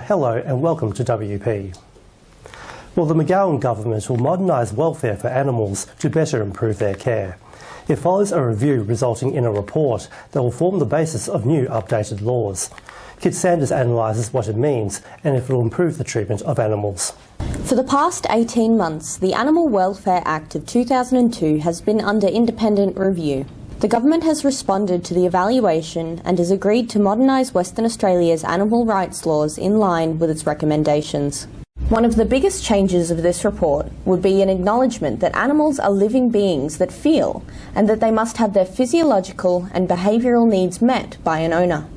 Hello and welcome to WP. Well, the McGowan government will modernise welfare for animals to better improve their care. It follows a review resulting in a report that will form the basis of new updated laws. Kit Sanders analyses what it means and if it will improve the treatment of animals. For the past 18 months, the Animal Welfare Act of 2002 has been under independent review. The government has responded to the evaluation and has agreed to modernise Western Australia's animal rights laws in line with its recommendations. One of the biggest changes of this report would be an acknowledgement that animals are living beings that feel and that they must have their physiological and behavioural needs met by an owner.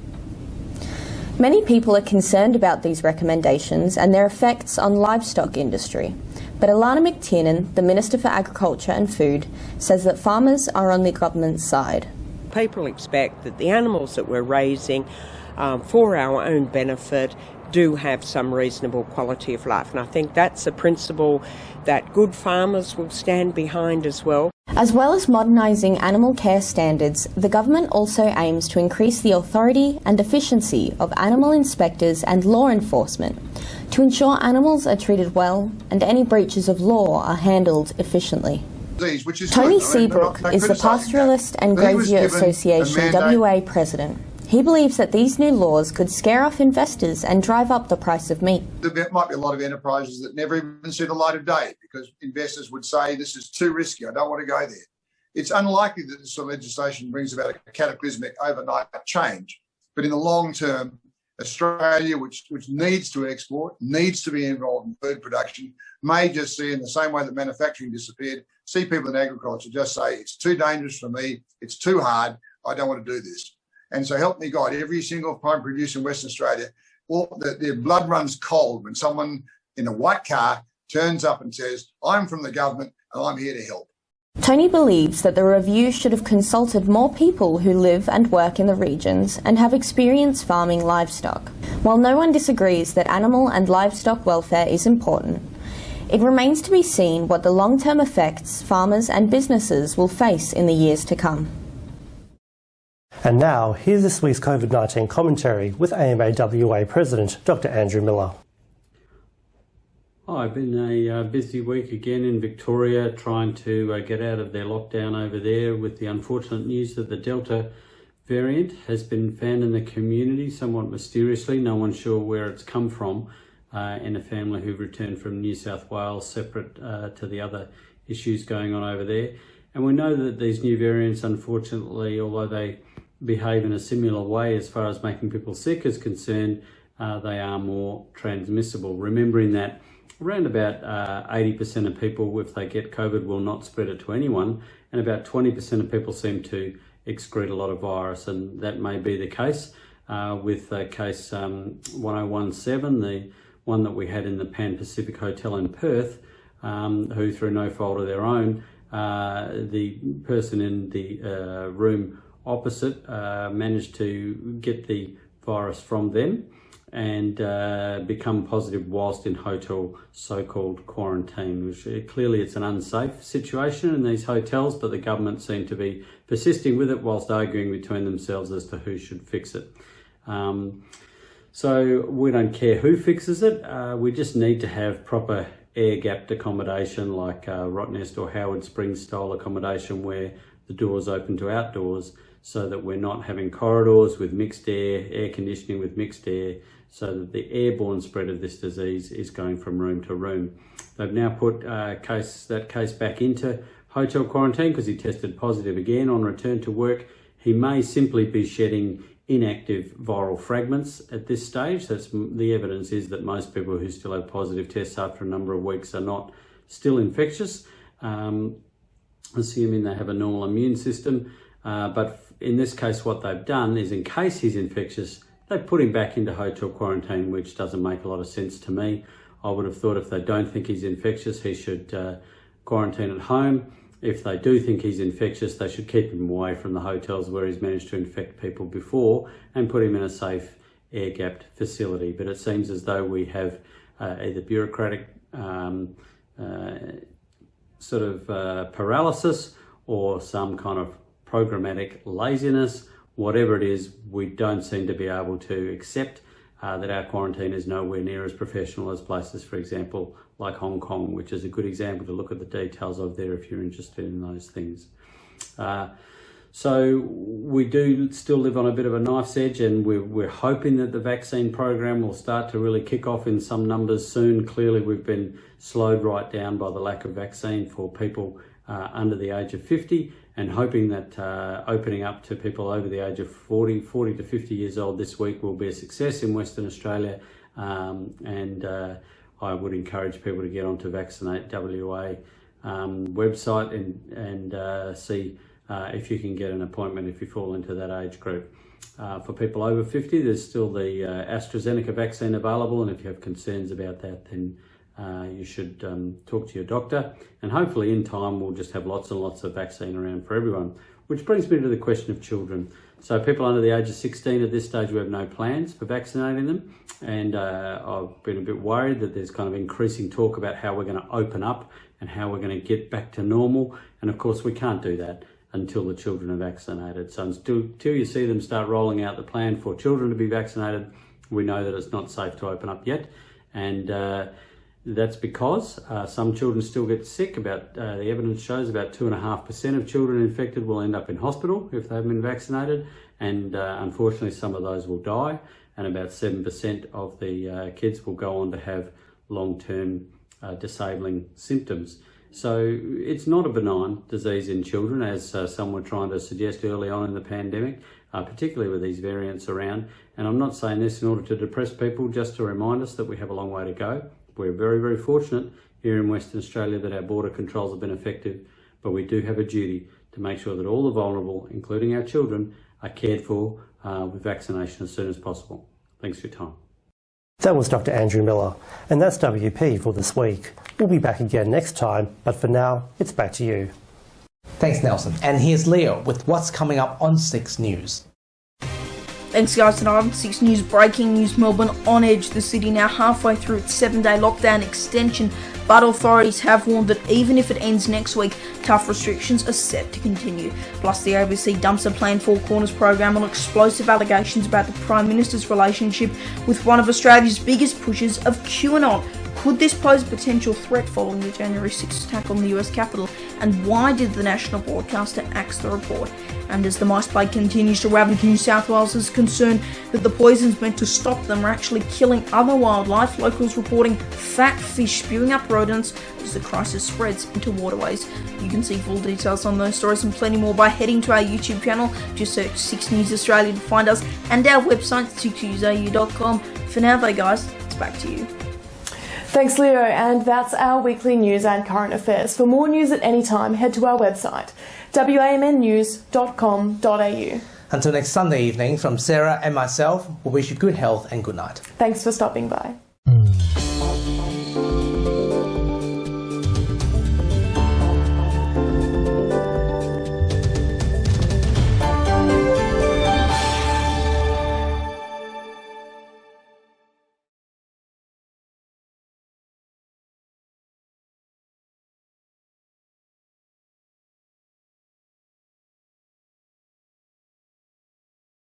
Many people are concerned about these recommendations and their effects on livestock industry. But Alana McTiernan, the Minister for Agriculture and Food, says that farmers are on the government's side. People expect that the animals that we're raising for our own benefit do have some reasonable quality of life. And I think that's a principle that good farmers will stand behind as well. As well as modernising animal care standards, the government also aims to increase the authority and efficiency of animal inspectors and law enforcement to ensure animals are treated well and any breaches of law are handled efficiently. Tony Seabrook is the Pastoralist and Grazier Association WA President. He believes that these new laws could scare off investors and drive up the price of meat. There might be a lot of enterprises that never even see the light of day because investors would say this is too risky, I don't want to go there. It's unlikely that this sort of legislation brings about a cataclysmic overnight change, but in the long term, Australia, which needs to export, needs to be involved in food production, may just see, in the same way that manufacturing disappeared, see people in agriculture just say, it's too dangerous for me, it's too hard, I don't want to do this. And so help me God, every single prime producer in Western Australia, their blood runs cold when someone in a white car turns up and says, I'm from the government and I'm here to help. Tony believes that the review should have consulted more people who live and work in the regions and have experience farming livestock. While no one disagrees that animal and livestock welfare is important, it remains to be seen what the long-term effects farmers and businesses will face in the years to come. And now, here's this week's COVID-19 commentary with AMA WA President Dr. Andrew Miller. I've been a busy week again in Victoria trying to get out of their lockdown over there with the unfortunate news that the Delta variant has been found in the community somewhat mysteriously. No one's sure where it's come from in a family who've returned from New South Wales separate to the other issues going on over there. And we know that these new variants, unfortunately, although they behave in a similar way as far as making people sick is concerned, they are more transmissible. Remembering that around about 80% of people, if they get COVID, will not spread it to anyone, and about 20% of people seem to excrete a lot of virus, and that may be the case with case 1017, the one that we had in the Pan Pacific Hotel in Perth, who through no fault of their own, the person in the room opposite managed to get the virus from them and become positive whilst in hotel so-called quarantine, which clearly it's an unsafe situation in these hotels, but the government seem to be persisting with it whilst arguing between themselves as to who should fix it. So we don't care who fixes it, we just need to have proper air-gapped accommodation like Rottnest or Howard Springs style accommodation where the doors open to outdoors, so that we're not having corridors with mixed air conditioning with mixed air, so that the airborne spread of this disease is going from room to room. They've now put that case back into hotel quarantine because he tested positive again on return to work. He may simply be shedding inactive viral fragments at this stage. The evidence is that most people who still have positive tests after a number of weeks are not still infectious, assuming they have a normal immune system. But in this case, what they've done is, in case he's infectious, they've put him back into hotel quarantine, which doesn't make a lot of sense to me. I would have thought if they don't think he's infectious, he should quarantine at home. If they do think he's infectious, they should keep him away from the hotels where he's managed to infect people before and put him in a safe, air-gapped facility. But it seems as though we have either bureaucratic paralysis or some kind of programmatic laziness. Whatever it is, we don't seem to be able to accept that our quarantine is nowhere near as professional as places, for example, like Hong Kong, which is a good example to look at the details of there if you're interested in those things. So we do still live on a bit of a knife's edge, and we're hoping that the vaccine program will start to really kick off in some numbers soon. Clearly, we've been slowed right down by the lack of vaccine for people under the age of 50, and hoping that opening up to people over the age of 40 to 50 years old this week will be a success in Western Australia. And I would encourage people to get onto Vaccinate WA website and see if you can get an appointment if you fall into that age group. For people over 50, there's still the AstraZeneca vaccine available, and if you have concerns about that, then you should talk to your doctor, and hopefully in time we'll just have lots and lots of vaccine around for everyone. Which brings me to the question of children. So people under the age of 16 at this stage, we have no plans for vaccinating them, and I've been a bit worried that there's kind of increasing talk about how we're going to open up and how we're going to get back to normal, and of course we can't do that until the children are vaccinated. So until you see them start rolling out the plan for children to be vaccinated, we know that it's not safe to open up yet. And that's because some children still get sick. About the evidence shows about 2.5% of children infected will end up in hospital if they haven't been vaccinated, and unfortunately some of those will die, and about 7% of the kids will go on to have long-term disabling symptoms. So it's not a benign disease in children, as some were trying to suggest early on in the pandemic, particularly with these variants around. And I'm not saying this in order to depress people, just to remind us that we have a long way to go. We're very, very fortunate here in Western Australia that our border controls have been effective, but we do have a duty to make sure that all the vulnerable, including our children, are cared for with vaccination as soon as possible. Thanks for your time. That was Dr. Andrew Miller, and that's WP for this week. We'll be back again next time, but for now, it's back to you. Thanks, Nelson. And here's Leo with what's coming up on 6 News. Thanks guys, tonight on 6 News, breaking news, Melbourne on edge, the city now halfway through its 7-day lockdown extension, but authorities have warned that even if it ends next week, tough restrictions are set to continue. Plus the ABC dumps a planned Four Corners program on explosive allegations about the Prime Minister's relationship with one of Australia's biggest pushers of QAnon. Could this pose a potential threat following the January 6th attack on the US Capitol? And why did the national broadcaster axe the report? And as the mice plague continues to ravage New South Wales, is concerned that the poisons meant to stop them are actually killing other wildlife, locals reporting fat fish spewing up rodents as the crisis spreads into waterways. You can see full details on those stories and plenty more by heading to our YouTube channel. Just search 6 News Australia to find us, and our website 6newsau.com. For now though guys, it's back to you. Thanks Leo, and that's our weekly news and current affairs. For more news at any time, head to our website wamnnews.com.au. Until next Sunday evening, from Sarah and myself, we wish you good health and good night. Thanks for stopping by.